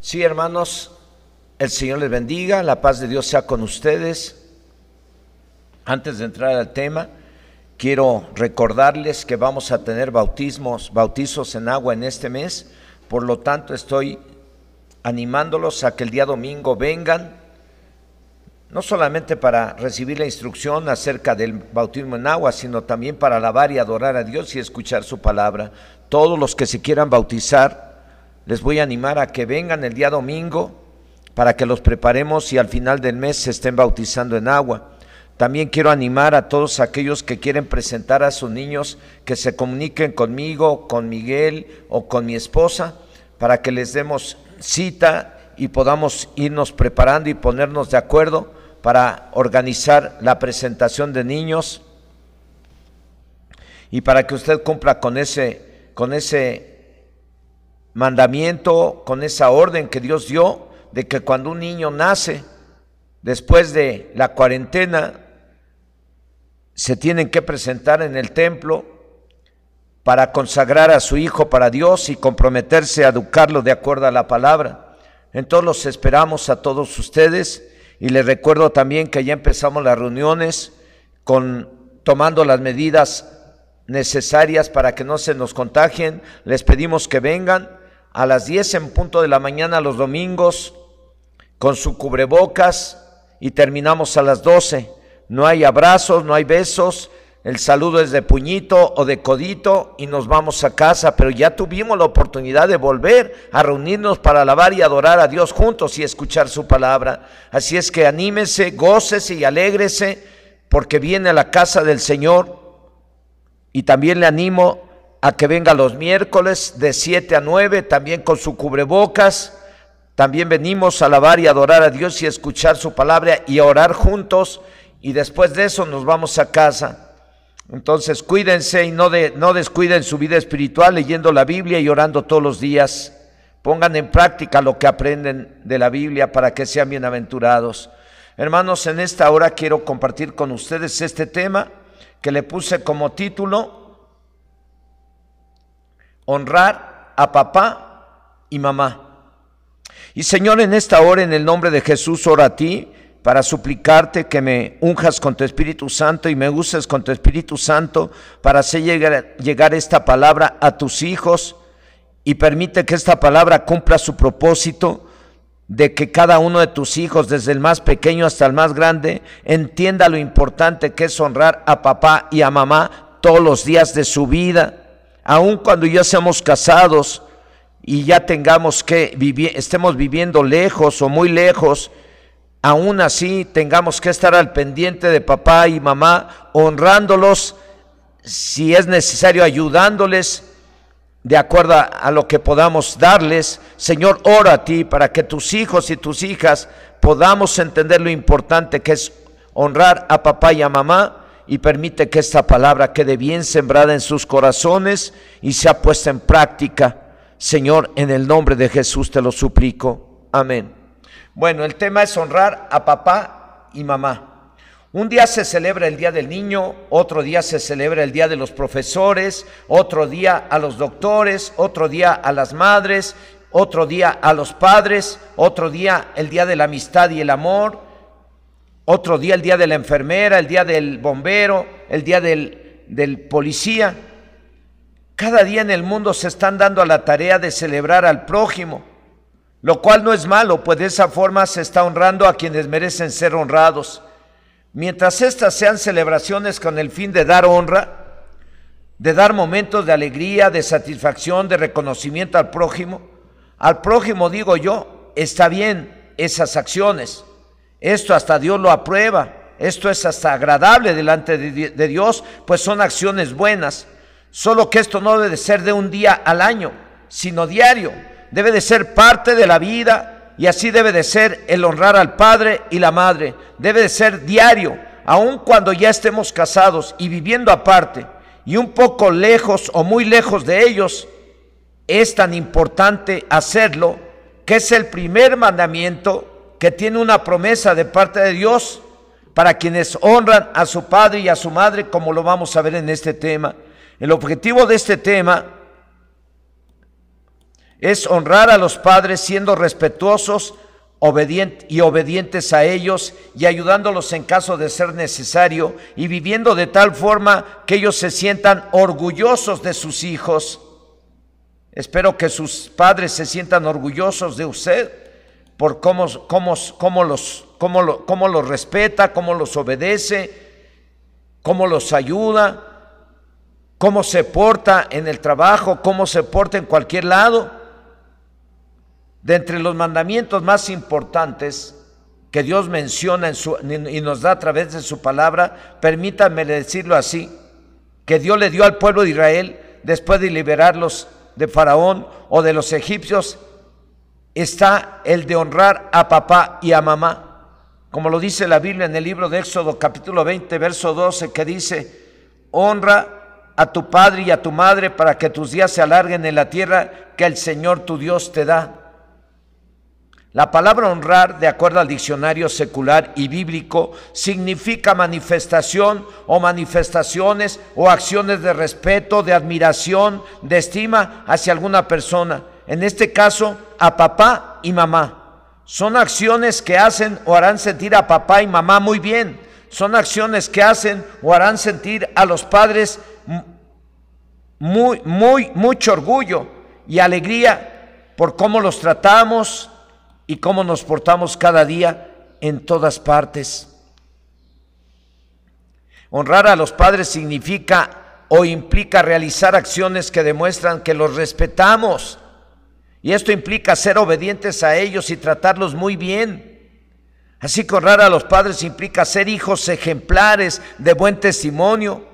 Sí, hermanos, el Señor les bendiga, la paz de Dios sea con ustedes. Antes de entrar al tema, quiero recordarles que vamos a tener bautizos en agua en este mes. Por lo tanto, estoy animándolos a que el día domingo vengan, no solamente para recibir la instrucción acerca del bautismo en agua, sino también para alabar y adorar a Dios y escuchar su palabra. Todos los que se quieran bautizar, les voy a animar a que vengan el día domingo para que los preparemos y al final del mes se estén bautizando en agua. También quiero animar a todos aquellos que quieren presentar a sus niños que se comuniquen conmigo, con Miguel o con mi esposa para que les demos cita y podamos irnos preparando y ponernos de acuerdo para organizar la presentación de niños y para que usted cumpla con ese mandamiento, con esa orden que Dios dio de que cuando un niño nace, después de la cuarentena, se tienen que presentar en el templo para consagrar a su hijo para Dios y comprometerse a educarlo de acuerdo a la palabra. Entonces los esperamos a todos ustedes y les recuerdo también que ya empezamos las reuniones tomando las medidas necesarias para que no se nos contagien. Les pedimos que vengan a las 10 en punto de la mañana los domingos con su cubrebocas y terminamos a las 12. No hay abrazos, no hay besos, el saludo es de puñito o de codito y nos vamos a casa, pero ya tuvimos la oportunidad de volver a reunirnos para alabar y adorar a Dios juntos y escuchar su palabra. Así es que anímese, gócese y alégrese porque viene a la casa del Señor. Y también le animo a que venga los miércoles de 7 a 9, también con su cubrebocas. También venimos a alabar y adorar a Dios y escuchar su palabra y a orar juntos, y después de eso nos vamos a casa. Entonces cuídense y no descuiden su vida espiritual leyendo la Biblia y orando todos los días. Pongan en práctica lo que aprenden de la Biblia para que sean bienaventurados. Hermanos, en esta hora quiero compartir con ustedes este tema que le puse como título: honrar a papá y mamá. Y Señor, en esta hora, en el nombre de Jesús, oro a ti para suplicarte que me unjas con tu Espíritu Santo y me uses con tu Espíritu Santo para hacer llegar esta palabra a tus hijos, y permite que esta palabra cumpla su propósito de que cada uno de tus hijos, desde el más pequeño hasta el más grande, entienda lo importante que es honrar a papá y a mamá todos los días de su vida. Aun cuando ya seamos casados y ya tengamos que estemos viviendo lejos o muy lejos, aún así tengamos que estar al pendiente de papá y mamá, honrándolos, si es necesario ayudándoles de acuerdo a lo que podamos darles. Señor, oro a ti para que tus hijos y tus hijas podamos entender lo importante que es honrar a papá y a mamá, y permite que esta palabra quede bien sembrada en sus corazones y sea puesta en práctica. Señor, en el nombre de Jesús te lo suplico. Amén. Bueno, el tema es honrar a papá y mamá. Un día se celebra el Día del Niño, otro día se celebra el Día de los Profesores, otro día a los doctores, otro día a las madres, otro día a los padres, otro día el Día de la Amistad y el Amor, otro día el Día de la Enfermera, el Día del Bombero, el Día del Policía. Cada día en el mundo se están dando a la tarea de celebrar al prójimo, lo cual no es malo, pues de esa forma se está honrando a quienes merecen ser honrados. Mientras estas sean celebraciones con el fin de dar honra, de dar momentos de alegría, de satisfacción, de reconocimiento al prójimo digo yo, está bien esas acciones. Esto hasta Dios lo aprueba, esto es hasta agradable delante de Dios, pues son acciones buenas. Solo que esto no debe de ser de un día al año, sino diario. Debe de ser parte de la vida, y así debe de ser el honrar al padre y la madre. Debe de ser diario, aun cuando ya estemos casados y viviendo aparte y un poco lejos o muy lejos de ellos. Es tan importante hacerlo que es el primer mandamiento que tiene una promesa de parte de Dios para quienes honran a su padre y a su madre, como lo vamos a ver en este tema. El objetivo de este tema Es honrar a los padres siendo respetuosos y obedientes a ellos y ayudándolos en caso de ser necesario y viviendo de tal forma que ellos se sientan orgullosos de sus hijos. Espero que sus padres se sientan orgullosos de usted por cómo los respeta, cómo los obedece, cómo los ayuda, cómo se porta en el trabajo, cómo se porta en cualquier lado. De entre los mandamientos más importantes que Dios menciona y nos da a través de su palabra, permítanme decirlo así, que Dios le dio al pueblo de Israel después de liberarlos de Faraón o de los egipcios, está el de honrar a papá y a mamá, como lo dice la Biblia en el libro de Éxodo capítulo 20 verso 12, que dice: honra a tu padre y a tu madre para que tus días se alarguen en la tierra que el Señor tu Dios te da. La palabra honrar, de acuerdo al diccionario secular y bíblico, significa manifestación o manifestaciones o acciones de respeto, de admiración, de estima hacia alguna persona. En este caso, a papá y mamá. Son acciones que hacen o harán sentir a papá y mamá muy bien. Son acciones que hacen o harán sentir a los padres mucho orgullo y alegría por cómo los tratamos y cómo nos portamos cada día en todas partes. Honrar a los padres significa o implica realizar acciones que demuestran que los respetamos. Y esto implica ser obedientes a ellos y tratarlos muy bien. Así que honrar a los padres implica ser hijos ejemplares de buen testimonio.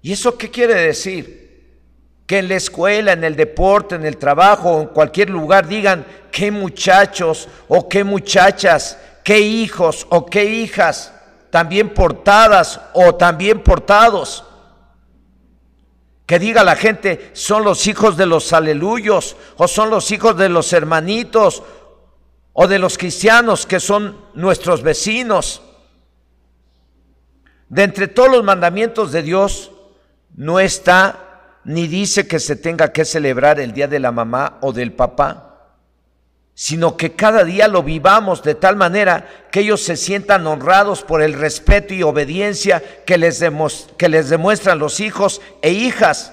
¿Y eso qué quiere decir? Que en la escuela, en el deporte, en el trabajo o en cualquier lugar digan qué muchachos o qué muchachas, qué hijos o qué hijas, también portadas o también portados. Que diga la gente, son los hijos de los aleluyos o son los hijos de los hermanitos o de los cristianos que son nuestros vecinos. De entre todos los mandamientos de Dios no está ni dice que se tenga que celebrar el día de la mamá o del papá, sino que cada día lo vivamos de tal manera que ellos se sientan honrados por el respeto y obediencia que les demuestran los hijos e hijas,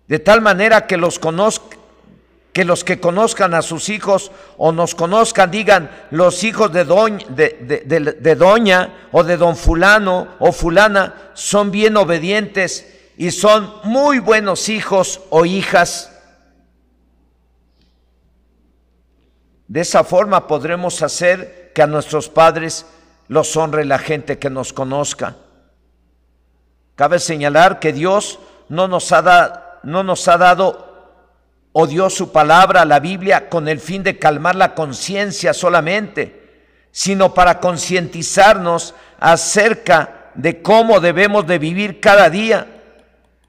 de tal manera que los que conozcan a sus hijos o nos conozcan digan: los hijos de doña o de don fulano o fulana son bien obedientes y son muy buenos hijos o hijas. De esa forma podremos hacer que a nuestros padres los honre la gente que nos conozca. Cabe señalar que Dios no nos ha dado o dio su palabra, la Biblia, con el fin de calmar la conciencia solamente, sino para concientizarnos acerca de cómo debemos de vivir cada día.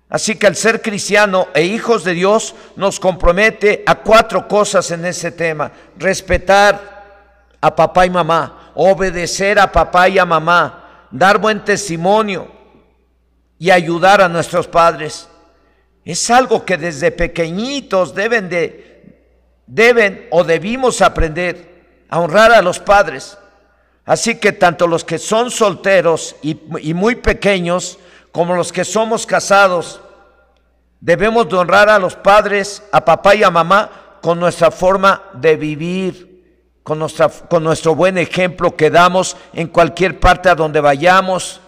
Así que el ser cristiano e hijos de Dios nos compromete a 4 cosas en ese tema: respetar a papá y mamá, obedecer a papá y a mamá, dar buen testimonio y ayudar a nuestros padres. Es algo que desde pequeñitos deben o debimos aprender a honrar a los padres. Así que tanto los que son solteros y muy pequeños, como los que somos casados, debemos de honrar a los padres, a papá y a mamá, con nuestra forma de vivir, con nuestro buen ejemplo que damos en cualquier parte a donde vayamos.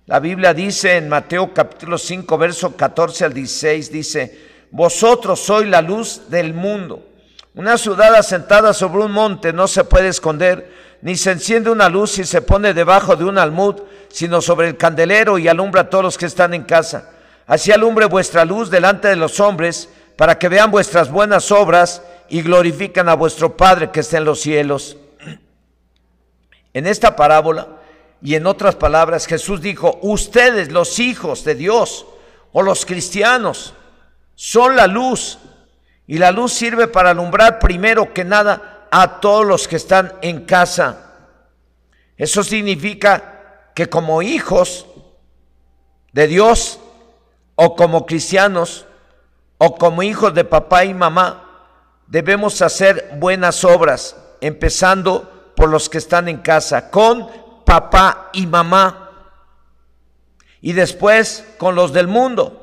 La Biblia dice en Mateo capítulo 5, verso 14 al 16, dice: vosotros sois la luz del mundo. Una ciudad asentada sobre un monte no se puede esconder, ni se enciende una luz y se pone debajo de un almud, sino sobre el candelero y alumbra a todos los que están en casa. Así alumbre vuestra luz delante de los hombres, para que vean vuestras buenas obras y glorifican a vuestro Padre que está en los cielos. En esta parábola, y en otras palabras, Jesús dijo: ustedes, los hijos de Dios o los cristianos, son la luz, y la luz sirve para alumbrar primero que nada a todos los que están en casa. Eso significa que como hijos de Dios o como cristianos, o como hijos de papá y mamá, debemos hacer buenas obras, empezando por los que están en casa, con papá y mamá, y después con los del mundo.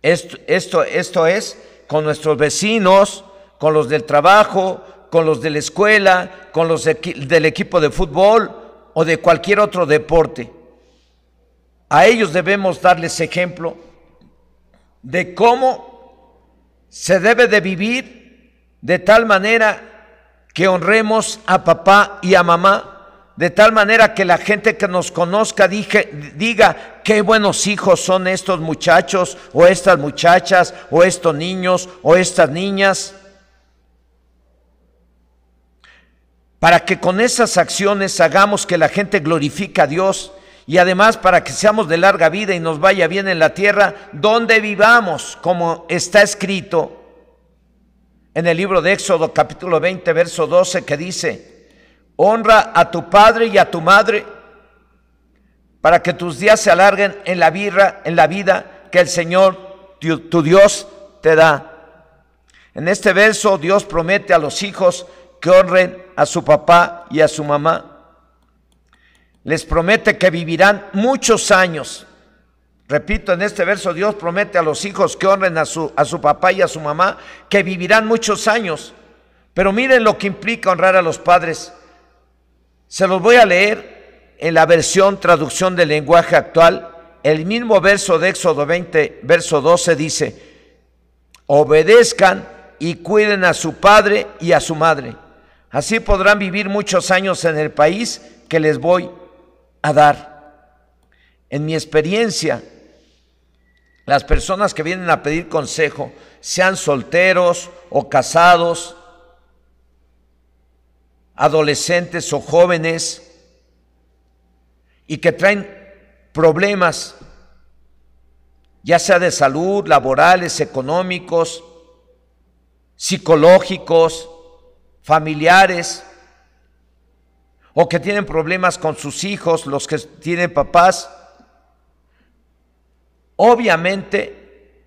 Esto es con nuestros vecinos, con los del trabajo, con los de la escuela, con los del equipo de fútbol o de cualquier otro deporte. A ellos debemos darles ejemplo de cómo se debe de vivir de tal manera que honremos a papá y a mamá, de tal manera que la gente que nos conozca diga qué buenos hijos son estos muchachos o estas muchachas o estos niños o estas niñas, para que con esas acciones hagamos que la gente glorifique a Dios y además para que seamos de larga vida y nos vaya bien en la tierra donde vivamos, como está escrito en el libro de Éxodo capítulo 20 verso 12, que dice: honra a tu padre y a tu madre para que tus días se alarguen en la vida que el Señor tu Dios te da. En este verso Dios promete a los hijos que honren a su papá y a su mamá. Les promete que vivirán muchos años. Repito, en este verso Dios promete a los hijos que honren a su papá y a su mamá que vivirán muchos años. Pero miren lo que implica honrar a los padres. Se los voy a leer en la versión traducción del lenguaje actual. El mismo verso de Éxodo 20, verso 12 dice: obedezcan y cuiden a su padre y a su madre. Así podrán vivir muchos años en el país que les voy a dar. En mi experiencia, las personas que vienen a pedir consejo, sean solteros o casados, adolescentes o jóvenes, y que traen problemas, ya sea de salud, laborales, económicos, psicológicos, familiares, o que tienen problemas con sus hijos, los que tienen papás, obviamente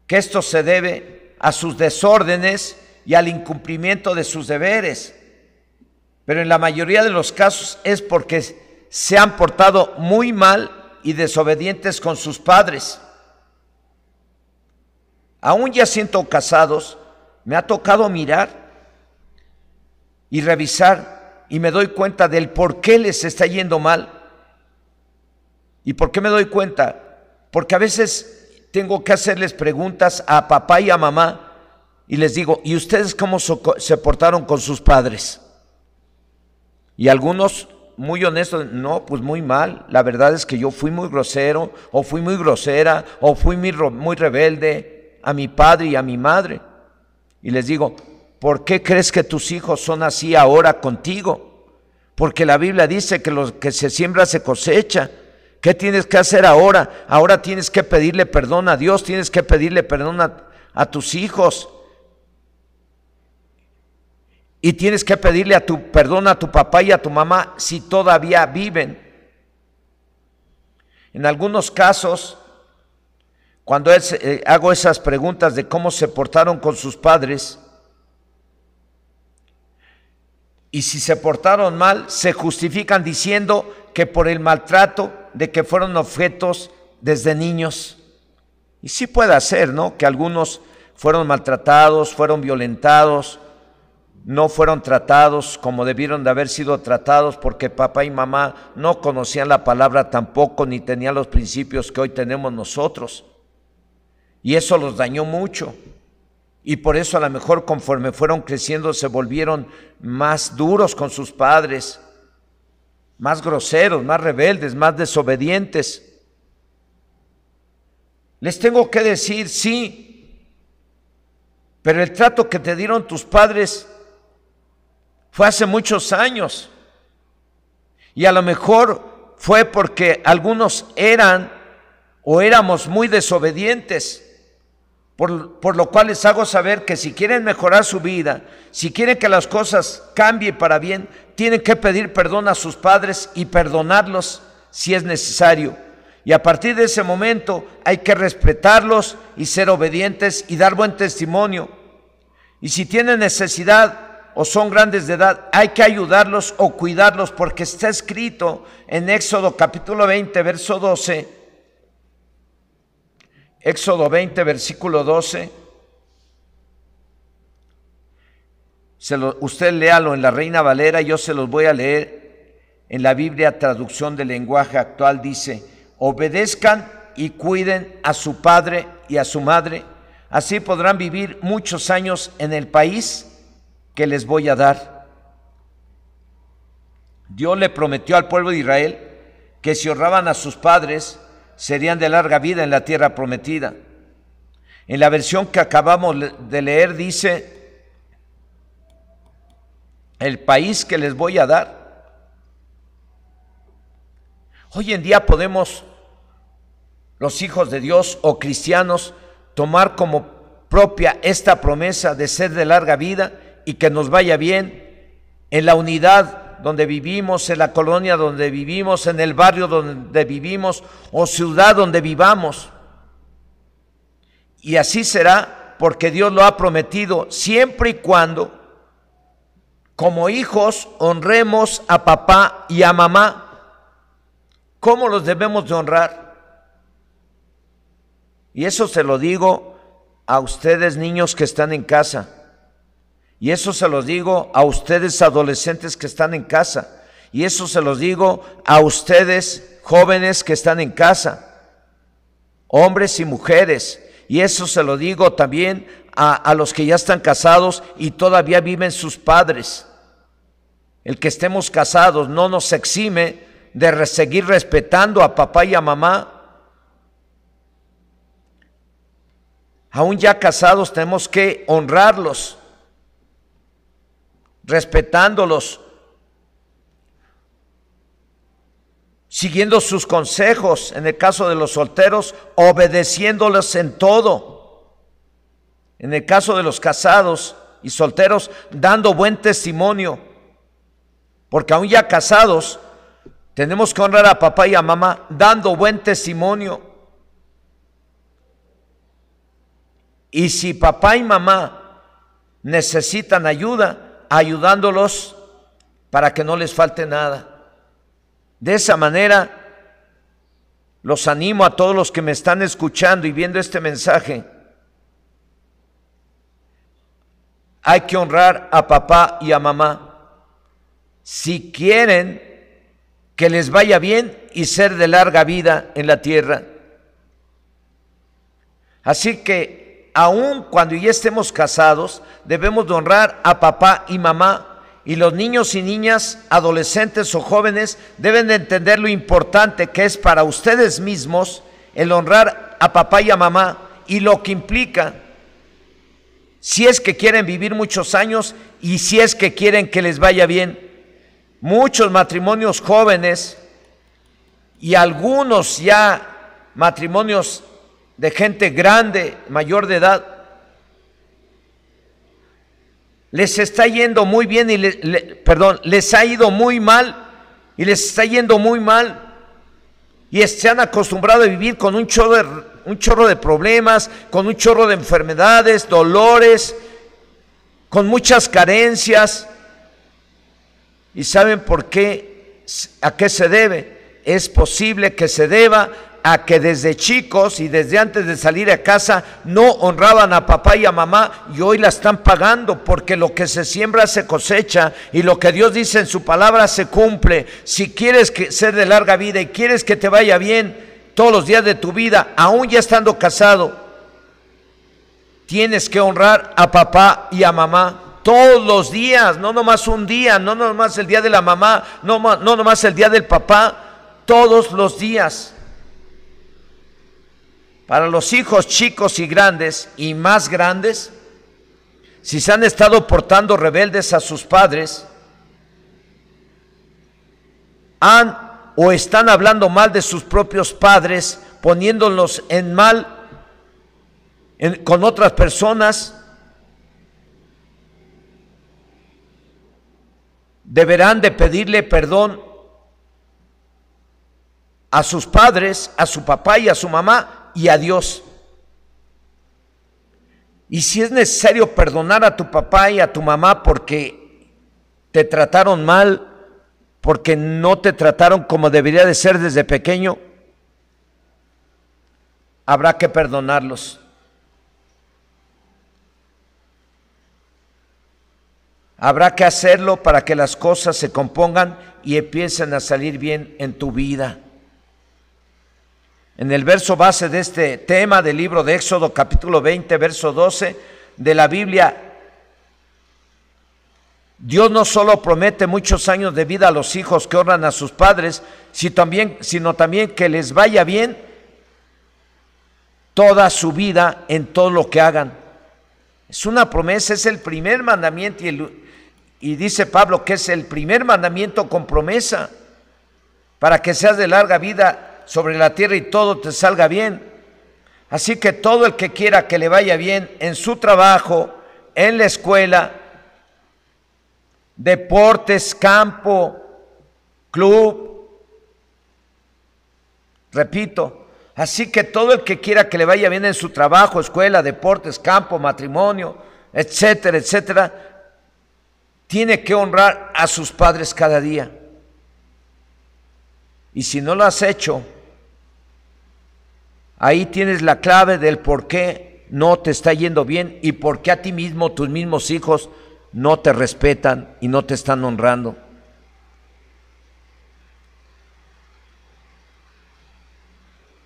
que esto se debe a sus desórdenes y al incumplimiento de sus deberes, pero en la mayoría de los casos es porque se han portado muy mal y desobedientes con sus padres. Aún ya siendo casados, me ha tocado mirar y revisar, y me doy cuenta del por qué les está yendo mal. ¿Y por qué me doy cuenta? Porque a veces tengo que hacerles preguntas a papá y a mamá y les digo: ¿y ustedes cómo se portaron con sus padres? Y algunos muy honestos: no, pues muy mal, la verdad es que yo fui muy grosero, o fui muy grosera, o fui muy rebelde a mi padre y a mi madre. Y les digo: ¿por qué crees que tus hijos son así ahora contigo? Porque la Biblia dice que lo que se siembra se cosecha. ¿Qué tienes que hacer ahora? Ahora tienes que pedirle perdón a Dios, tienes que pedirle perdón a tus hijos. Y tienes que pedirle perdón a tu papá y a tu mamá si todavía viven. En algunos casos, cuando hago esas preguntas de cómo se portaron con sus padres, y si se portaron mal, se justifican diciendo que por el maltrato de que fueron objetos desde niños. Y sí puede ser, ¿no?, que algunos fueron maltratados, fueron violentados, no fueron tratados como debieron de haber sido tratados, porque papá y mamá no conocían la palabra tampoco, ni tenían los principios que hoy tenemos nosotros. Y eso los dañó mucho. Y por eso a lo mejor conforme fueron creciendo se volvieron más duros con sus padres, más groseros, más rebeldes, más desobedientes. Les tengo que decir, sí, pero el trato que te dieron tus padres fue hace muchos años. Y a lo mejor fue porque algunos eran o éramos muy desobedientes. Por lo cual les hago saber que si quieren mejorar su vida, si quieren que las cosas cambien para bien, tienen que pedir perdón a sus padres y perdonarlos si es necesario. Y a partir de ese momento hay que respetarlos y ser obedientes y dar buen testimonio. Y si tienen necesidad o son grandes de edad, hay que ayudarlos o cuidarlos, porque está escrito en Éxodo capítulo 20, verso 12. Éxodo 20, versículo 12. Usted léalo en la Reina Valera, yo se los voy a leer en la Biblia, traducción del lenguaje actual. Dice: obedezcan y cuiden a su padre y a su madre, así podrán vivir muchos años en el país que les voy a dar. Dios le prometió al pueblo de Israel que si honraban a sus padres, serían de larga vida en la tierra prometida. En la versión que acabamos de leer dice: el país que les voy a dar. Hoy en día podemos, los hijos de Dios o cristianos, tomar como propia esta promesa de ser de larga vida y que nos vaya bien en la unidad donde vivimos, en la colonia donde vivimos, en el barrio donde vivimos o ciudad donde vivamos. Y así será, porque Dios lo ha prometido, siempre y cuando como hijos honremos a papá y a mamá. ¿Cómo los debemos de honrar? Y eso se lo digo a ustedes, niños que están en casa. Y eso se los digo a ustedes, adolescentes que están en casa. Y eso se los digo a ustedes, jóvenes que están en casa, hombres y mujeres. Y eso se lo digo también a los que ya están casados y todavía viven sus padres. El que estemos casados no nos exime de seguir respetando a papá y a mamá. Aún ya casados tenemos que honrarlos, respetándolos, siguiendo sus consejos. En el caso de los solteros, obedeciéndolos en todo. En el caso de los casados y solteros, dando buen testimonio. Porque aún ya casados, tenemos que honrar a papá y a mamá dando buen testimonio. Y si papá y mamá necesitan ayuda, ayudándolos para que no les falte nada. De esa manera, los animo a todos los que me están escuchando y viendo este mensaje. Hay que honrar a papá y a mamá si quieren que les vaya bien y ser de larga vida en la tierra. Así que aun cuando ya estemos casados, debemos de honrar a papá y mamá. Y los niños y niñas, adolescentes o jóvenes, deben de entender lo importante que es para ustedes mismos el honrar a papá y a mamá y lo que implica, si es que quieren vivir muchos años y si es que quieren que les vaya bien. Muchos matrimonios jóvenes y algunos ya matrimonios de gente grande, mayor de edad, les está yendo muy bien y les ha ido muy mal y les está yendo muy mal y se han acostumbrado a vivir con un chorro de problemas, con un chorro de enfermedades, dolores, con muchas carencias. ¿Y saben por qué? ¿A qué se debe? Es posible que se deba a que desde chicos y desde antes de salir a casa no honraban a papá y a mamá y hoy la están pagando, porque lo que se siembra se cosecha y lo que Dios dice en su palabra se cumple. Si quieres ser de larga vida y quieres que te vaya bien todos los días de tu vida, aún ya estando casado, tienes que honrar a papá y a mamá. Todos los días, no nomás un día, no nomás el día de la mamá, no nomás el día del papá, todos los días. Para los hijos chicos y grandes y más grandes, si se han estado portando rebeldes a sus padres, o están hablando mal de sus propios padres, poniéndolos en mal con otras personas, deberán de pedirle perdón a sus padres, a su papá y a su mamá y a Dios. Y si es necesario perdonar a tu papá y a tu mamá porque te trataron mal, porque no te trataron como debería de ser desde pequeño, habrá que perdonarlos. Habrá que hacerlo para que las cosas se compongan y empiecen a salir bien en tu vida. En el verso base de este tema del libro de Éxodo, capítulo 20, verso 12 de la Biblia, Dios no solo promete muchos años de vida a los hijos que honran a sus padres, sino también que les vaya bien toda su vida en todo lo que hagan. Es una promesa, es el primer mandamiento y dice Pablo que es el primer mandamiento con promesa para que seas de larga vida sobre la tierra y todo te salga bien. Así que todo el que quiera que le vaya bien en su trabajo, en la escuela, deportes, campo, club, repito, así que todo el que quiera que le vaya bien en su trabajo, escuela, deportes, campo, matrimonio, etcétera, etcétera, tiene que honrar a sus padres cada día. Y si no lo has hecho, ahí tienes la clave del por qué no te está yendo bien y por qué a ti mismo, tus mismos hijos, no te respetan y no te están honrando.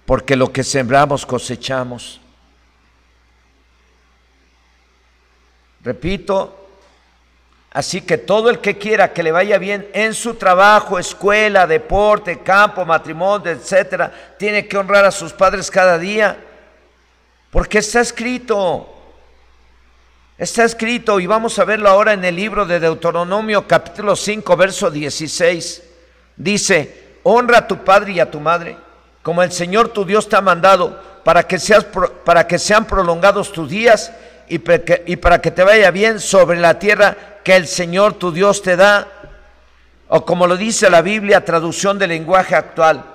Porque lo que sembramos cosechamos. Repito, así que todo el que quiera que le vaya bien en su trabajo, escuela, deporte, campo, matrimonio, etcétera, tiene que honrar a sus padres cada día, porque está escrito. Está escrito, y vamos a verlo ahora en el libro de Deuteronomio, capítulo 5, verso 16. Dice: honra a tu padre y a tu madre, como el Señor tu Dios te ha mandado, para que sean prolongados tus días y para que te vaya bien sobre la tierra que el Señor tu Dios te da. O como lo dice la Biblia, traducción del lenguaje actual: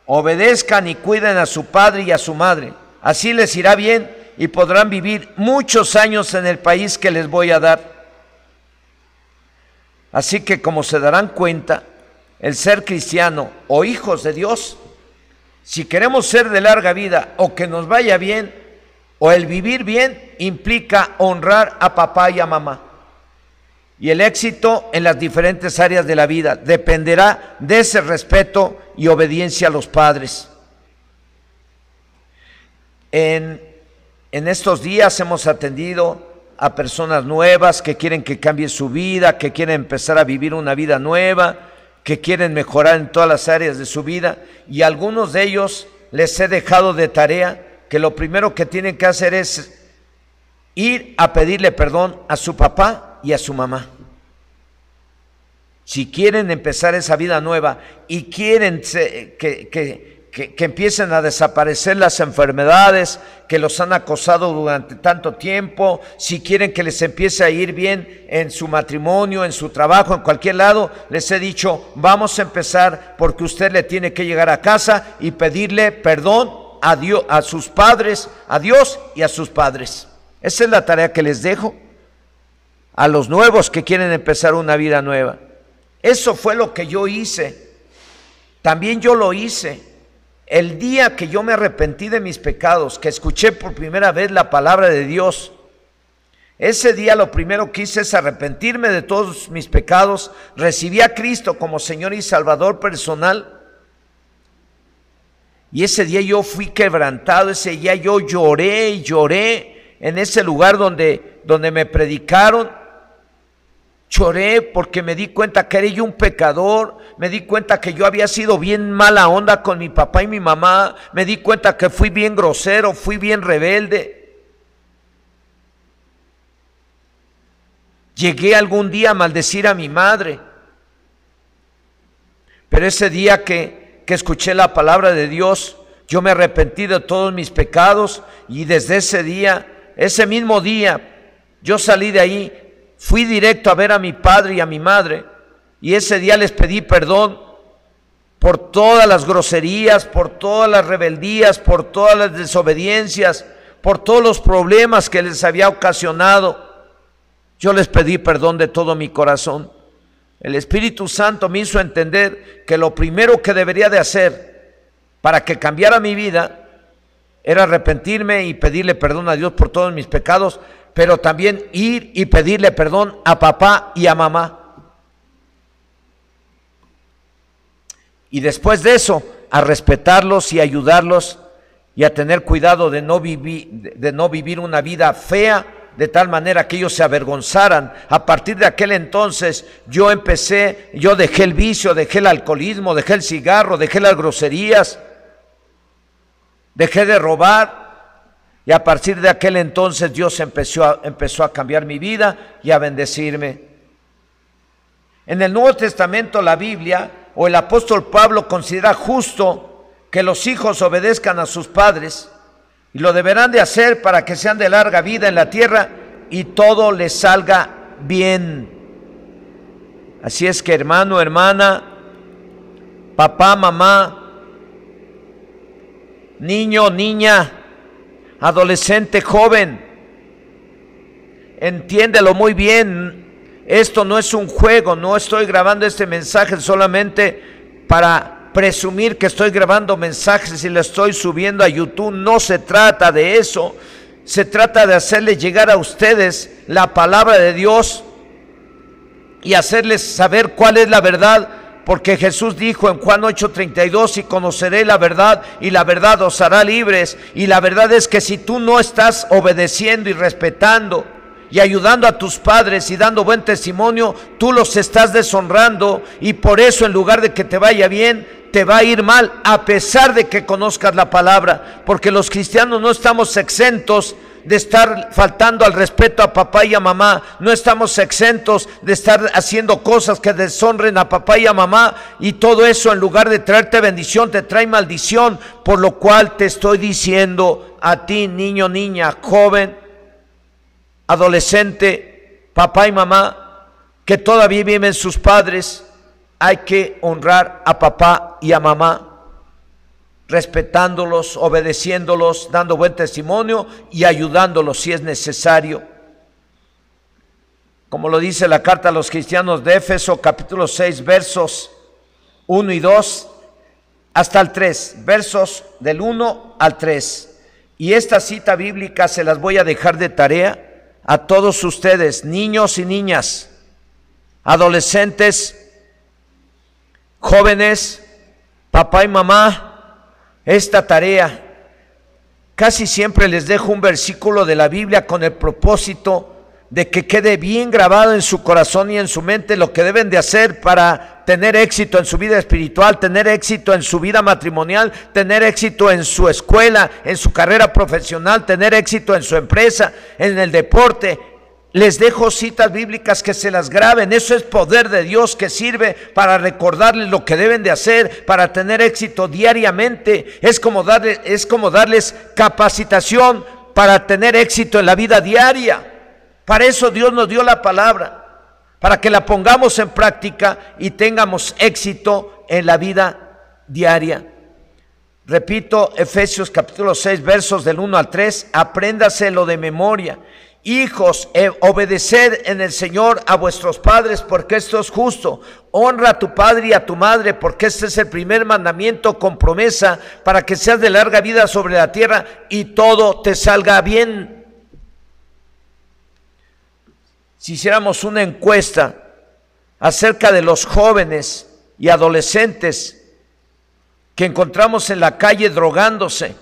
obedezcan y cuiden a su padre y a su madre, así les irá bien y podrán vivir muchos años en el país que les voy a dar. Así que, como se darán cuenta, el ser cristiano o hijos de Dios, si queremos ser de larga vida o que nos vaya bien, o el vivir bien, implica honrar a papá y a mamá. Y el éxito en las diferentes áreas de la vida dependerá de ese respeto y obediencia a los padres. En estos días hemos atendido a personas nuevas que quieren que cambie su vida, que quieren empezar a vivir una vida nueva, que quieren mejorar en todas las áreas de su vida, y a algunos de ellos les he dejado de tarea que lo primero que tienen que hacer es ir a pedirle perdón a su papá y a su mamá. Si quieren empezar esa vida nueva y quieren que empiecen a desaparecer las enfermedades que los han acosado durante tanto tiempo, si quieren que les empiece a ir bien en su matrimonio, en su trabajo, en cualquier lado, les he dicho: vamos a empezar porque usted le tiene que llegar a casa y pedirle perdón a Dios, a sus padres, a Dios y a sus padres. Esa es la tarea que les dejo a los nuevos que quieren empezar una vida nueva. Eso fue lo que yo hice. También yo lo hice. El día que yo me arrepentí de mis pecados, que escuché por primera vez la palabra de Dios, ese día lo primero que hice es arrepentirme de todos mis pecados, recibí a Cristo como Señor y Salvador personal, y ese día yo fui quebrantado, ese día yo lloré y lloré en ese lugar donde me predicaron. Lloré porque me di cuenta que era yo un pecador, me di cuenta que yo había sido bien mala onda con mi papá y mi mamá, me di cuenta que fui bien grosero, fui bien rebelde. Llegué algún día a maldecir a mi madre, pero ese día que escuché la palabra de Dios, yo me arrepentí de todos mis pecados, y desde ese día, ese mismo día, yo salí de ahí. Fui directo a ver a mi padre y a mi madre, y ese día les pedí perdón, por todas las groserías, por todas las rebeldías, por todas las desobediencias, por todos los problemas que les había ocasionado. Yo les pedí perdón de todo mi corazón. El Espíritu Santo me hizo entender que lo primero que debería de hacer para que cambiara mi vida era arrepentirme y pedirle perdón a Dios por todos mis pecados, pero también ir y pedirle perdón a papá y a mamá. Y después de eso, a respetarlos y ayudarlos y a tener cuidado de no vivir una vida fea, de tal manera que ellos se avergonzaran. A partir de aquel entonces yo dejé el vicio, dejé el alcoholismo, dejé el cigarro, dejé las groserías, dejé de robar, y a partir de aquel entonces Dios empezó a cambiar mi vida y a bendecirme. En el Nuevo Testamento, la Biblia o el apóstol Pablo considera justo que los hijos obedezcan a sus padres, y lo deberán de hacer para que sean de larga vida en la tierra y todo les salga bien. Así es que, hermano, hermana, papá, mamá, niño, niña, adolescente, joven, entiéndelo muy bien. Esto no es un juego, no estoy grabando este mensaje solamente para presumir que estoy grabando mensajes y lo estoy subiendo a YouTube. No se trata de eso. Se trata de hacerles llegar a ustedes la palabra de Dios y hacerles saber cuál es la verdad, porque Jesús dijo en Juan 8:32: y conoceré la verdad, y la verdad os hará libres. Y la verdad es que si tú no estás obedeciendo y respetando y ayudando a tus padres y dando buen testimonio, tú los estás deshonrando, y por eso, en lugar de que te vaya bien, te va a ir mal, a pesar de que conozcas la palabra, porque los cristianos no estamos exentos de estar faltando al respeto a papá y a mamá, no estamos exentos de estar haciendo cosas que deshonren a papá y a mamá, y todo eso, en lugar de traerte bendición, te trae maldición. Por lo cual te estoy diciendo a ti, niño, niña, joven, adolescente, papá y mamá, que todavía viven sus padres, hay que honrar a papá y a mamá, respetándolos, obedeciéndolos, dando buen testimonio y ayudándolos si es necesario. Como lo dice la carta a los cristianos de Éfeso, capítulo 6, versos 1 y 2 hasta el 3, versos del 1 al 3. Y esta cita bíblica se las voy a dejar de tarea a todos ustedes, niños y niñas, adolescentes, jóvenes, papá y mamá. Esta tarea casi siempre les dejo un versículo de la Biblia con el propósito de que quede bien grabado en su corazón y en su mente lo que deben de hacer para tener éxito en su vida espiritual, tener éxito en su vida matrimonial, tener éxito en su escuela, en su carrera profesional, tener éxito en su empresa, en el deporte. Les dejo citas bíblicas que se las graben. Eso es poder de Dios que sirve para recordarles lo que deben de hacer para tener éxito diariamente. Es como darles capacitación para tener éxito en la vida diaria. Para eso Dios nos dio la palabra, para que la pongamos en práctica y tengamos éxito en la vida diaria. Repito, Efesios capítulo 6, versos del 1 al 3, apréndaselo de memoria. Hijos, obedeced en el Señor a vuestros padres, porque esto es justo. Honra a tu padre y a tu madre, porque este es el primer mandamiento con promesa, para que seas de larga vida sobre la tierra y todo te salga bien. Si hiciéramos una encuesta acerca de los jóvenes y adolescentes que encontramos en la calle drogándose,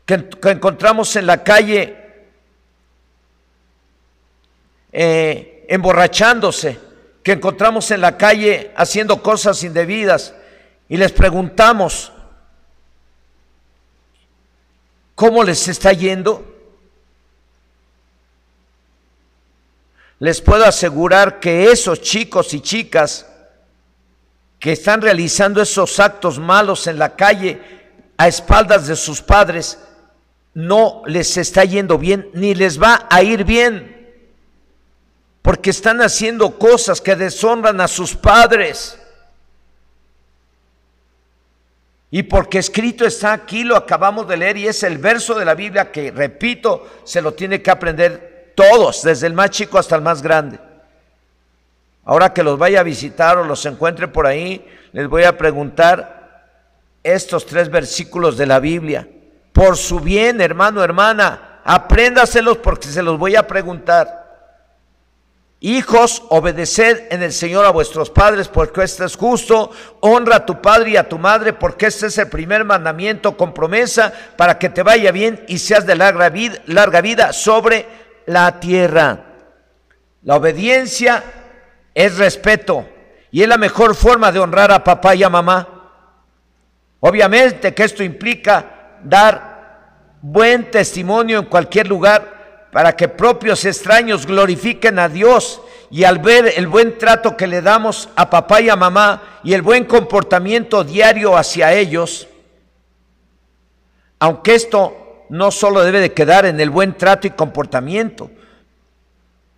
que encontramos en la calle emborrachándose, que encontramos en la calle haciendo cosas indebidas, y les preguntamos ¿cómo les está yendo? Les puedo asegurar que esos chicos y chicas que están realizando esos actos malos en la calle a espaldas de sus padres, no les está yendo bien, ni les va a ir bien, porque están haciendo cosas que deshonran a sus padres. Y porque escrito está aquí, lo acabamos de leer, y es el verso de la Biblia que, repito, se lo tiene que aprender todos, desde el más chico hasta el más grande. Ahora que los vaya a visitar o los encuentre por ahí, les voy a preguntar estos 3 versículos de la Biblia. Por su bien, hermano, hermana, apréndaselos porque se los voy a preguntar. Hijos, obedeced en el Señor a vuestros padres, porque esto es justo. Honra a tu padre y a tu madre, porque este es el primer mandamiento con promesa, para que te vaya bien y seas de larga vida sobre la tierra. La obediencia es respeto, y es la mejor forma de honrar a papá y a mamá. Obviamente que esto implica dar buen testimonio en cualquier lugar, para que propios extraños glorifiquen a Dios, y al ver el buen trato que le damos a papá y a mamá y el buen comportamiento diario hacia ellos, aunque esto no solo debe de quedar en el buen trato y comportamiento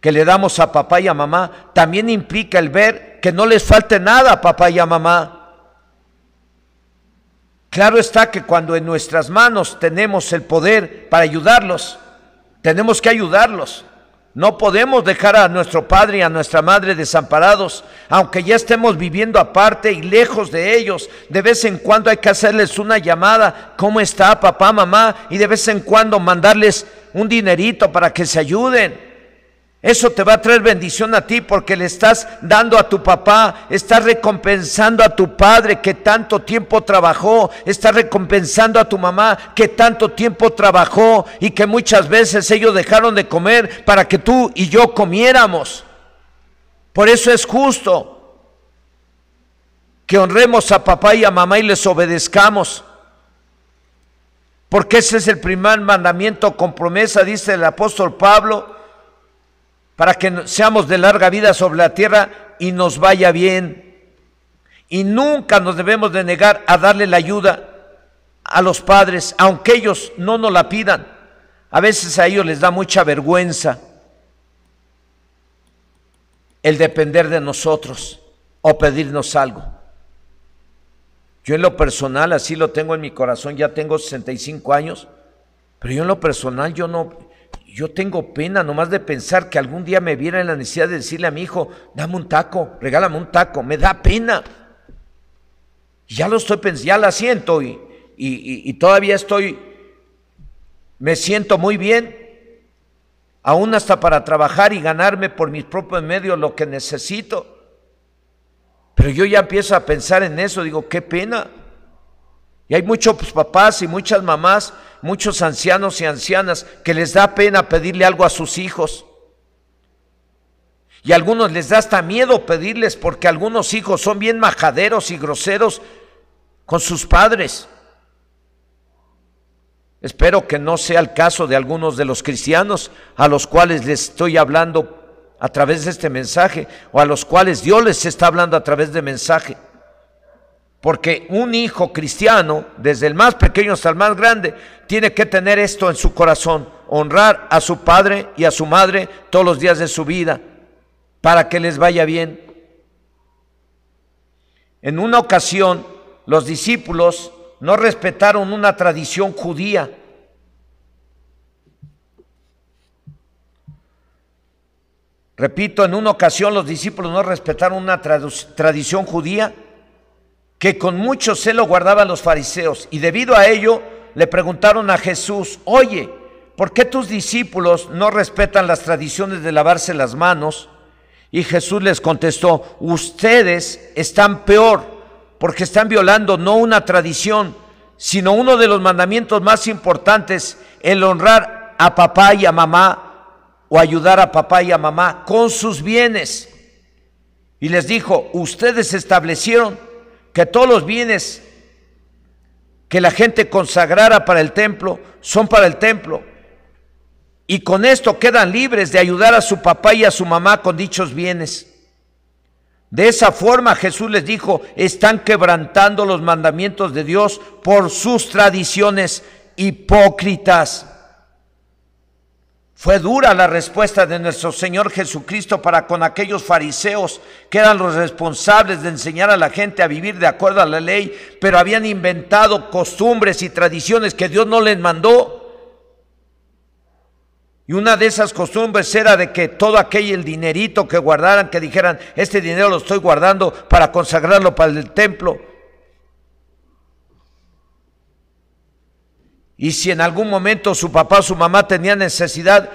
que le damos a papá y a mamá, también implica el ver que no les falte nada a papá y a mamá. Claro está que cuando en nuestras manos tenemos el poder para ayudarlos, tenemos que ayudarlos. No podemos dejar a nuestro padre y a nuestra madre desamparados, aunque ya estemos viviendo aparte y lejos de ellos. De vez en cuando hay que hacerles una llamada, ¿cómo está papá, mamá? Y de vez en cuando mandarles un dinerito para que se ayuden. Eso te va a traer bendición a ti, porque le estás dando a tu papá, estás recompensando a tu padre que tanto tiempo trabajó, estás recompensando a tu mamá que tanto tiempo trabajó y que muchas veces ellos dejaron de comer para que tú y yo comiéramos. Por eso es justo que honremos a papá y a mamá y les obedezcamos, porque ese es el primer mandamiento con promesa, dice el apóstol Pablo, para que seamos de larga vida sobre la tierra y nos vaya bien. Y nunca nos debemos de negar a darle la ayuda a los padres, aunque ellos no nos la pidan. A veces a ellos les da mucha vergüenza el depender de nosotros o pedirnos algo. Yo en lo personal, así lo tengo en mi corazón, ya tengo 65 años, pero yo en lo personal yo tengo pena nomás de pensar que algún día me viera en la necesidad de decirle a mi hijo, dame un taco, regálame un taco. Me da pena. Ya lo estoy pensando, ya la siento y todavía me siento muy bien, aún hasta para trabajar y ganarme por mis propios medios lo que necesito. Pero yo ya empiezo a pensar en eso, digo, qué pena. Y hay muchos papás y muchas mamás, muchos ancianos y ancianas que les da pena pedirle algo a sus hijos. Y a algunos les da hasta miedo pedirles, porque algunos hijos son bien majaderos y groseros con sus padres. Espero que no sea el caso de algunos de los cristianos a los cuales les estoy hablando a través de este mensaje, o a los cuales Dios les está hablando a través de mensaje. Porque un hijo cristiano, desde el más pequeño hasta el más grande, tiene que tener esto en su corazón: honrar a su padre y a su madre todos los días de su vida, para que les vaya bien. En una ocasión, los discípulos no respetaron una tradición judía. Repito, en una ocasión los discípulos no respetaron una tradición judía que con mucho celo guardaban los fariseos, y debido a ello le preguntaron a Jesús: oye, ¿por qué tus discípulos no respetan las tradiciones de lavarse las manos? Y Jesús les contestó: ustedes están peor, porque están violando no una tradición, sino uno de los mandamientos más importantes, el honrar a papá y a mamá, o ayudar a papá y a mamá con sus bienes. Y les dijo: ustedes establecieron que todos los bienes que la gente consagrara para el templo son para el templo, y con esto quedan libres de ayudar a su papá y a su mamá con dichos bienes. De esa forma Jesús les dijo: están quebrantando los mandamientos de Dios por sus tradiciones hipócritas. Fue dura la respuesta de nuestro Señor Jesucristo para con aquellos fariseos que eran los responsables de enseñar a la gente a vivir de acuerdo a la ley, pero habían inventado costumbres y tradiciones que Dios no les mandó. Y una de esas costumbres era de que todo el dinerito que guardaran, que dijeran, este dinero lo estoy guardando para consagrarlo para el templo. Y si en algún momento su papá o su mamá tenía necesidad,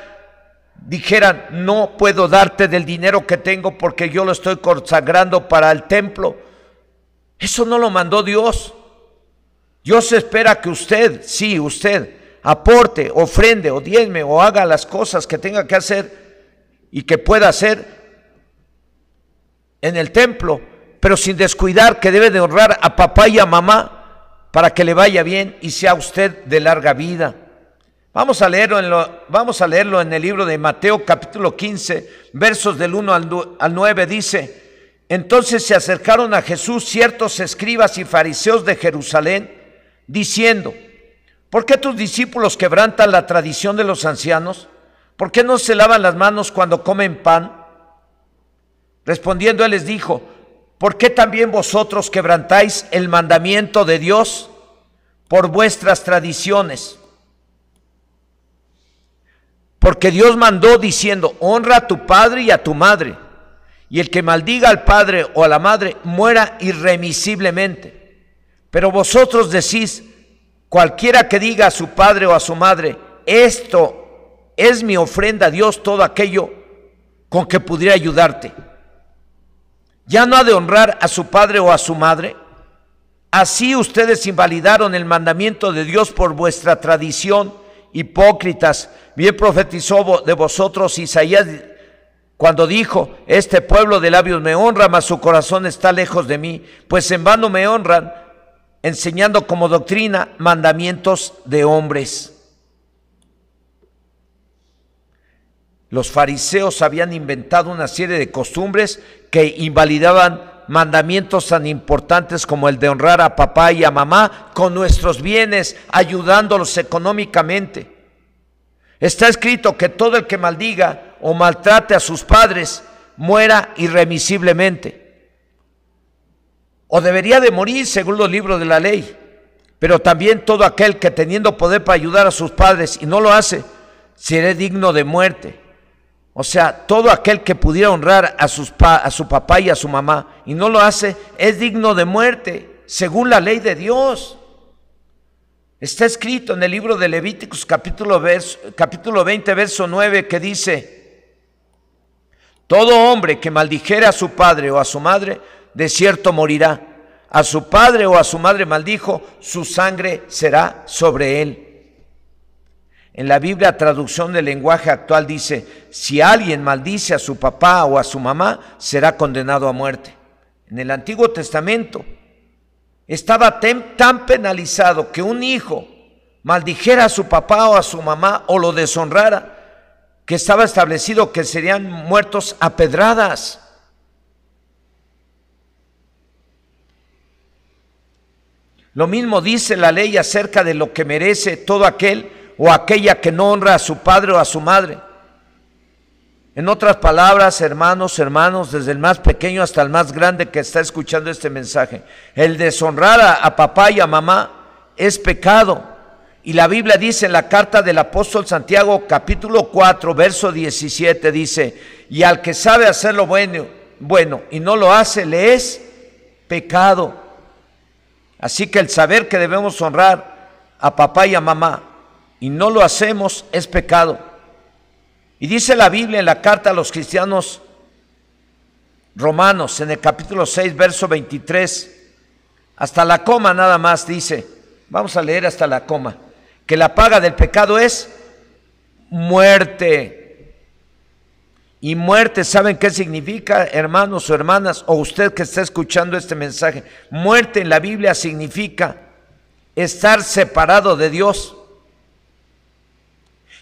dijeran, no puedo darte del dinero que tengo porque yo lo estoy consagrando para el templo. Eso no lo mandó Dios. Dios espera que usted, sí, usted, aporte, ofrende o diezme o haga las cosas que tenga que hacer y que pueda hacer en el templo, pero sin descuidar que debe de honrar a papá y a mamá para que le vaya bien y sea usted de larga vida. Vamos a leerlo en el libro de Mateo capítulo 15, versos del 1 al 9, dice: entonces se acercaron a Jesús ciertos escribas y fariseos de Jerusalén, diciendo: ¿por qué tus discípulos quebrantan la tradición de los ancianos? ¿Por qué no se lavan las manos cuando comen pan? Respondiendo él les dijo: ¿por qué también vosotros quebrantáis el mandamiento de Dios por vuestras tradiciones? Porque Dios mandó diciendo: honra a tu padre y a tu madre, y el que maldiga al padre o a la madre muera irremisiblemente. Pero vosotros decís: cualquiera que diga a su padre o a su madre, esto es mi ofrenda a Dios, todo aquello con que pudiera ayudarte, ¿ya no ha de honrar a su padre o a su madre? Así ustedes invalidaron el mandamiento de Dios por vuestra tradición, hipócritas. Bien profetizó de vosotros Isaías cuando dijo: este pueblo de labios me honra, mas su corazón está lejos de mí, pues en vano me honran, enseñando como doctrina mandamientos de hombres. Los fariseos habían inventado una serie de costumbres que invalidaban mandamientos tan importantes como el de honrar a papá y a mamá con nuestros bienes, ayudándolos económicamente. Está escrito que todo el que maldiga o maltrate a sus padres muera irremisiblemente, o debería de morir según los libros de la ley. Pero también todo aquel que teniendo poder para ayudar a sus padres y no lo hace, será digno de muerte. O sea, todo aquel que pudiera honrar a su papá y a su mamá y no lo hace, es digno de muerte, según la ley de Dios. Está escrito en el libro de Levíticos capítulo 20, verso 9, que dice: todo hombre que maldijere a su padre o a su madre, de cierto morirá. A su padre o a su madre maldijo, su sangre será sobre él. En la Biblia, traducción del lenguaje actual, dice: si alguien maldice a su papá o a su mamá, será condenado a muerte. En el Antiguo Testamento estaba tan penalizado que un hijo maldijera a su papá o a su mamá o lo deshonrara, que estaba establecido que serían muertos a pedradas. Lo mismo dice la ley acerca de lo que merece todo aquel o aquella que no honra a su padre o a su madre. En otras palabras, hermanos, desde el más pequeño hasta el más grande que está escuchando este mensaje, el deshonrar a papá y a mamá es pecado. Y la Biblia dice en la carta del apóstol Santiago, capítulo 4, verso 17, dice: y al que sabe hacer lo bueno y no lo hace, le es pecado. Así que el saber que debemos honrar a papá y a mamá y no lo hacemos es pecado. Y dice la Biblia en la carta a los cristianos romanos, en el capítulo 6, verso 23, hasta la coma nada más dice, vamos a leer hasta la coma, que la paga del pecado es muerte. Y muerte, ¿saben qué significa, hermanos o hermanas, o usted que está escuchando este mensaje? Muerte en la Biblia significa estar separado de Dios.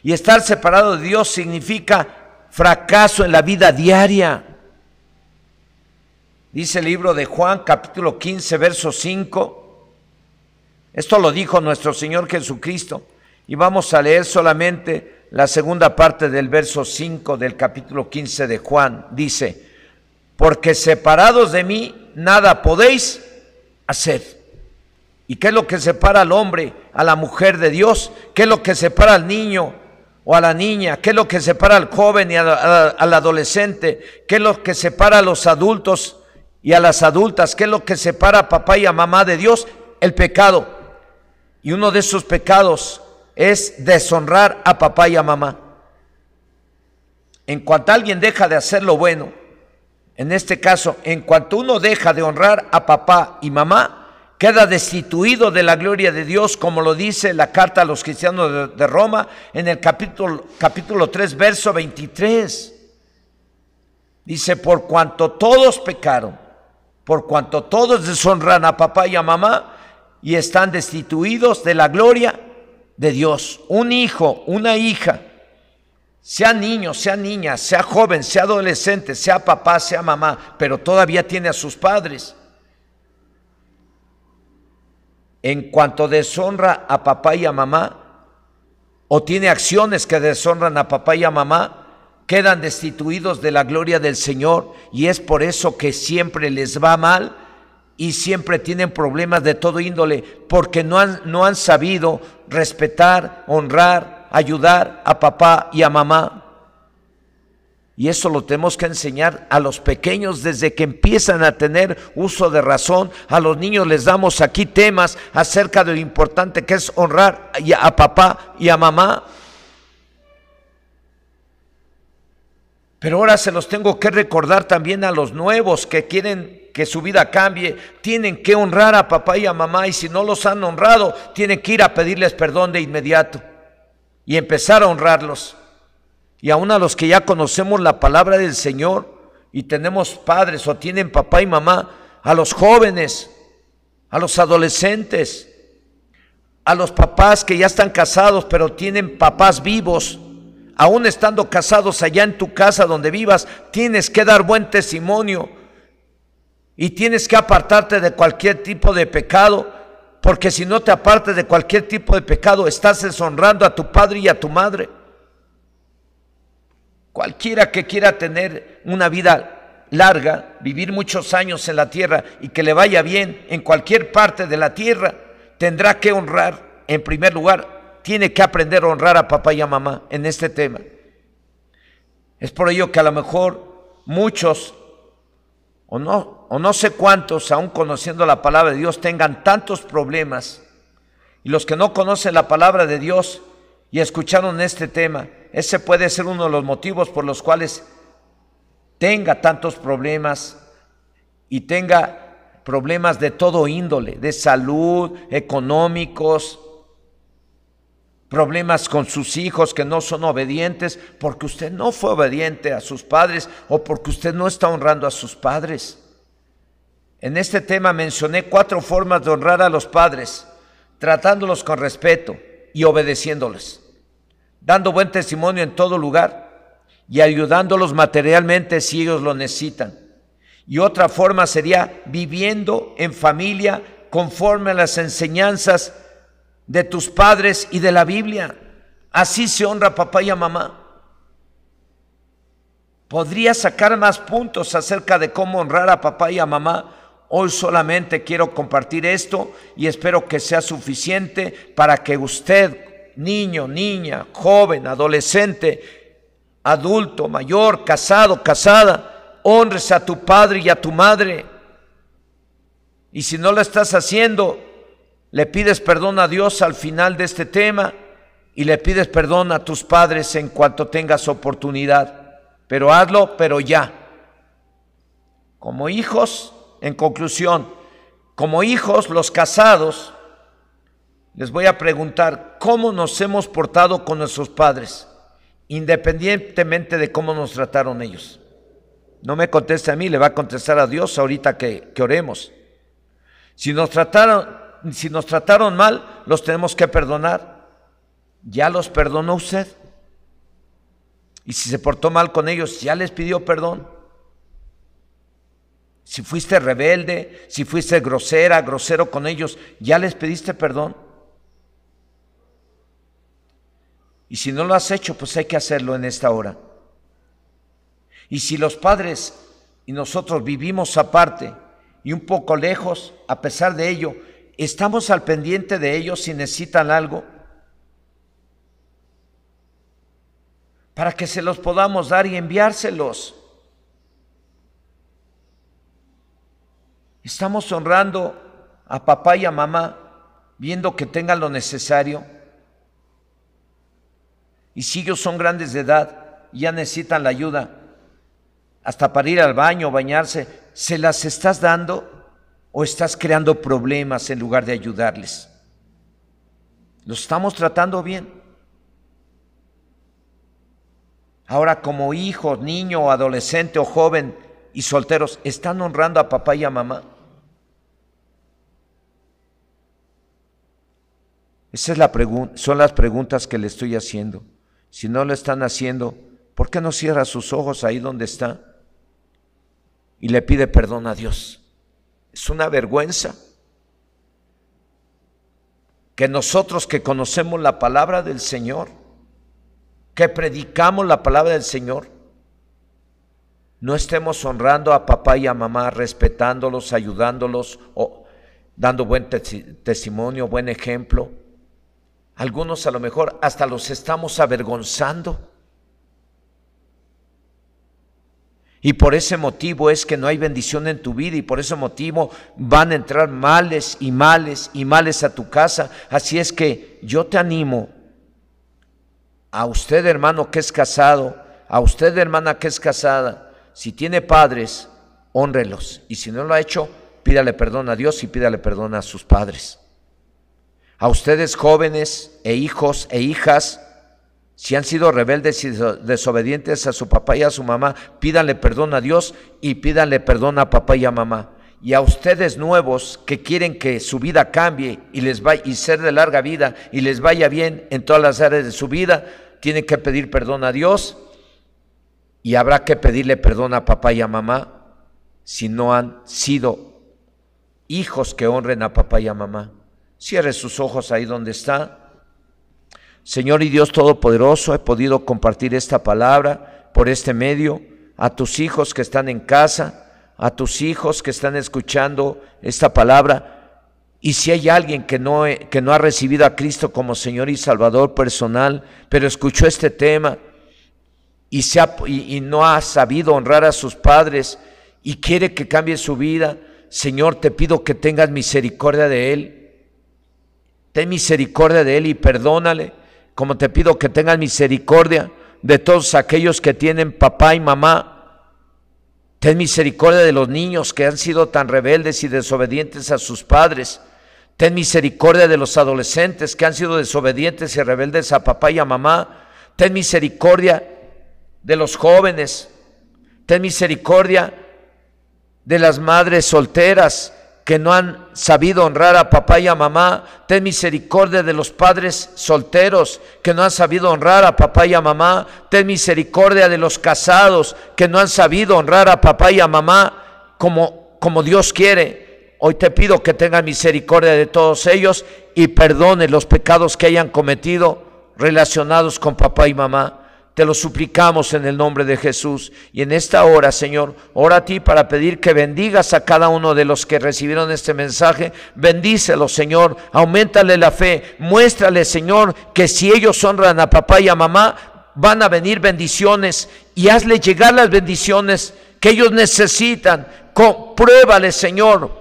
Y estar separado de Dios significa fracaso en la vida diaria. Dice el libro de Juan, capítulo 15, verso 5. Esto lo dijo nuestro Señor Jesucristo. Y vamos a leer solamente la segunda parte del verso 5 del capítulo 15 de Juan. Dice, porque separados de mí nada podéis hacer. ¿Y qué es lo que separa al hombre, a la mujer de Dios? ¿Qué es lo que separa al niño o a la niña? ¿Qué es lo que separa al joven y al adolescente? ¿Qué es lo que separa a los adultos y a las adultas? ¿Qué es lo que separa a papá y a mamá de Dios? El pecado. Y uno de esos pecados es deshonrar a papá y a mamá. En cuanto alguien deja de hacer lo bueno, en este caso, en cuanto uno deja de honrar a papá y mamá, queda destituido de la gloria de Dios, como lo dice la carta a los cristianos de Roma, en el capítulo 3, verso 23. Dice, por cuanto todos pecaron, por cuanto todos deshonran a papá y a mamá, y están destituidos de la gloria de Dios. Un hijo, una hija, sea niño, sea niña, sea joven, sea adolescente, sea papá, sea mamá, pero todavía tiene a sus padres. En cuanto deshonra a papá y a mamá, o tiene acciones que deshonran a papá y a mamá, quedan destituidos de la gloria del Señor, y es por eso que siempre les va mal y siempre tienen problemas de todo índole, porque no han sabido respetar, honrar, ayudar a papá y a mamá. Y eso lo tenemos que enseñar a los pequeños desde que empiezan a tener uso de razón. A los niños les damos aquí temas acerca de lo importante que es honrar a papá y a mamá. Pero ahora se los tengo que recordar también a los nuevos que quieren que su vida cambie. Tienen que honrar a papá y a mamá, y si no los han honrado, tienen que ir a pedirles perdón de inmediato y empezar a honrarlos. Y aún a los que ya conocemos la palabra del Señor y tenemos padres o tienen papá y mamá, a los jóvenes, a los adolescentes, a los papás que ya están casados pero tienen papás vivos, aún estando casados allá en tu casa donde vivas, tienes que dar buen testimonio y tienes que apartarte de cualquier tipo de pecado, porque si no te apartas de cualquier tipo de pecado, estás deshonrando a tu padre y a tu madre. Cualquiera que quiera tener una vida larga, vivir muchos años en la tierra y que le vaya bien en cualquier parte de la tierra, tendrá que honrar, en primer lugar, tiene que aprender a honrar a papá y a mamá en este tema. Es por ello que a lo mejor muchos, o no sé cuántos, aún conociendo la palabra de Dios, tengan tantos problemas. Y los que no conocen la palabra de Dios y escucharon este tema, ese puede ser uno de los motivos por los cuales tenga tantos problemas y tenga problemas de todo índole, de salud, económicos, problemas con sus hijos que no son obedientes, porque usted no fue obediente a sus padres o porque usted no está honrando a sus padres. En este tema mencioné 4 formas de honrar a los padres: tratándolos con respeto y obedeciéndoles, dando buen testimonio en todo lugar y ayudándolos materialmente si ellos lo necesitan. Y otra forma sería viviendo en familia conforme a las enseñanzas de tus padres y de la Biblia. Así se honra a papá y a mamá. Podría sacar más puntos acerca de cómo honrar a papá y a mamá. Hoy solamente quiero compartir esto y espero que sea suficiente para que usted, niño, niña, joven, adolescente, adulto, mayor, casado, casada, honres a tu padre y a tu madre. Y si no lo estás haciendo, le pides perdón a Dios al final de este tema y le pides perdón a tus padres en cuanto tengas oportunidad. Pero hazlo, pero ya. Como hijos, en conclusión, como hijos, los casados, les voy a preguntar, ¿cómo nos hemos portado con nuestros padres? Independientemente de cómo nos trataron ellos. No me conteste a mí, le va a contestar a Dios ahorita que oremos. Si nos trataron mal, los tenemos que perdonar. ¿Ya los perdonó usted? Y si se portó mal con ellos, ¿ya les pidió perdón? Si fuiste rebelde, si fuiste grosera, grosero con ellos, ¿ya les pediste perdón? Y si no lo has hecho, pues hay que hacerlo en esta hora. Y si los padres y nosotros vivimos aparte y un poco lejos, a pesar de ello, estamos al pendiente de ellos si necesitan algo, para que se los podamos dar y enviárselos. Estamos honrando a papá y a mamá, viendo que tengan lo necesario. Y si ellos son grandes de edad y ya necesitan la ayuda, hasta para ir al baño, bañarse, ¿se las estás dando o estás creando problemas en lugar de ayudarles? ¿Los estamos tratando bien? Ahora, como hijos, niño, adolescente o joven y solteros, ¿están honrando a papá y a mamá? Esa es la pregunta, son las preguntas que le estoy haciendo. Si no lo están haciendo, ¿por qué no cierra sus ojos ahí donde está y le pide perdón a Dios? Es una vergüenza que nosotros que conocemos la palabra del Señor, que predicamos la palabra del Señor, no estemos honrando a papá y a mamá, respetándolos, ayudándolos o dando buen testimonio, buen ejemplo. Algunos a lo mejor hasta los estamos avergonzando. Y por ese motivo es que no hay bendición en tu vida y por ese motivo van a entrar males y males y males a tu casa. Así es que yo te animo, a usted hermano que es casado, a usted hermana que es casada, si tiene padres, hónrelos. Y si no lo ha hecho, pídale perdón a Dios y pídale perdón a sus padres. A ustedes jóvenes e hijos e hijas, si han sido rebeldes y desobedientes a su papá y a su mamá, pídanle perdón a Dios y pídanle perdón a papá y a mamá. Y a ustedes nuevos que quieren que su vida cambie y ser de larga vida y les vaya bien en todas las áreas de su vida, tienen que pedir perdón a Dios y habrá que pedirle perdón a papá y a mamá si no han sido hijos que honren a papá y a mamá. Cierre sus ojos ahí donde está. Señor y Dios Todopoderoso, he podido compartir esta palabra por este medio a tus hijos que están en casa, a tus hijos que están escuchando esta palabra. Y si hay alguien que no ha recibido a Cristo como Señor y Salvador personal, pero escuchó este tema y no ha sabido honrar a sus padres y quiere que cambie su vida, Señor, te pido que tengas misericordia de él. Ten misericordia de él y perdónale, como te pido que tengas misericordia de todos aquellos que tienen papá y mamá. Ten misericordia de los niños que han sido tan rebeldes y desobedientes a sus padres. Ten misericordia de los adolescentes que han sido desobedientes y rebeldes a papá y a mamá. Ten misericordia de los jóvenes. Ten misericordia de las madres solteras que no han sabido honrar a papá y a mamá. Ten misericordia de los padres solteros que no han sabido honrar a papá y a mamá. Ten misericordia de los casados que no han sabido honrar a papá y a mamá como Dios quiere. Hoy te pido que tengas misericordia de todos ellos y perdone los pecados que hayan cometido relacionados con papá y mamá. Te lo suplicamos en el nombre de Jesús. Y en esta hora, Señor, ora a ti para pedir que bendigas a cada uno de los que recibieron este mensaje. Bendícelos, Señor, auméntale la fe. Muéstrale, Señor, que si ellos honran a papá y a mamá, van a venir bendiciones. Y hazle llegar las bendiciones que ellos necesitan. Pruébale, Señor,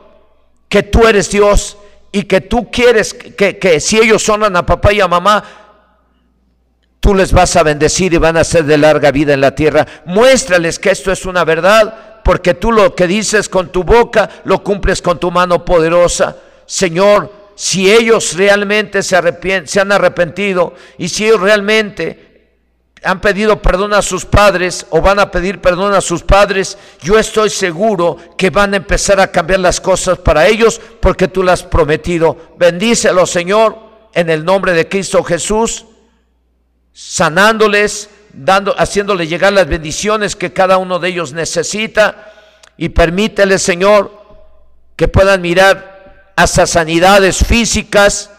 que tú eres Dios y que tú quieres que si ellos honran a papá y a mamá, tú les vas a bendecir y van a ser de larga vida en la tierra. Muéstrales que esto es una verdad, porque tú lo que dices con tu boca, lo cumples con tu mano poderosa. Señor, si ellos realmente se han arrepentido y si ellos realmente han pedido perdón a sus padres o van a pedir perdón a sus padres, yo estoy seguro que van a empezar a cambiar las cosas para ellos, porque tú las has prometido. Bendícelos, Señor, en el nombre de Cristo Jesús, sanándoles, haciéndoles llegar las bendiciones que cada uno de ellos necesita, y permítele, Señor, que puedan mirar hasta sanidades físicas,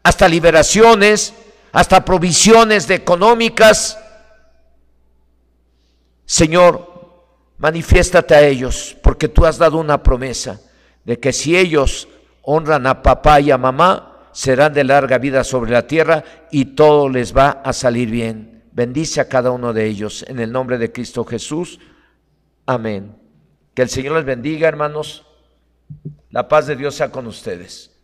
hasta liberaciones, hasta provisiones de económicas. Señor, manifiéstate a ellos, porque tú has dado una promesa de que si ellos honran a papá y a mamá, serán de larga vida sobre la tierra y todo les va a salir bien. Bendice a cada uno de ellos en el nombre de Cristo Jesús. Amén. Que el Señor les bendiga, hermanos. La paz de Dios sea con ustedes.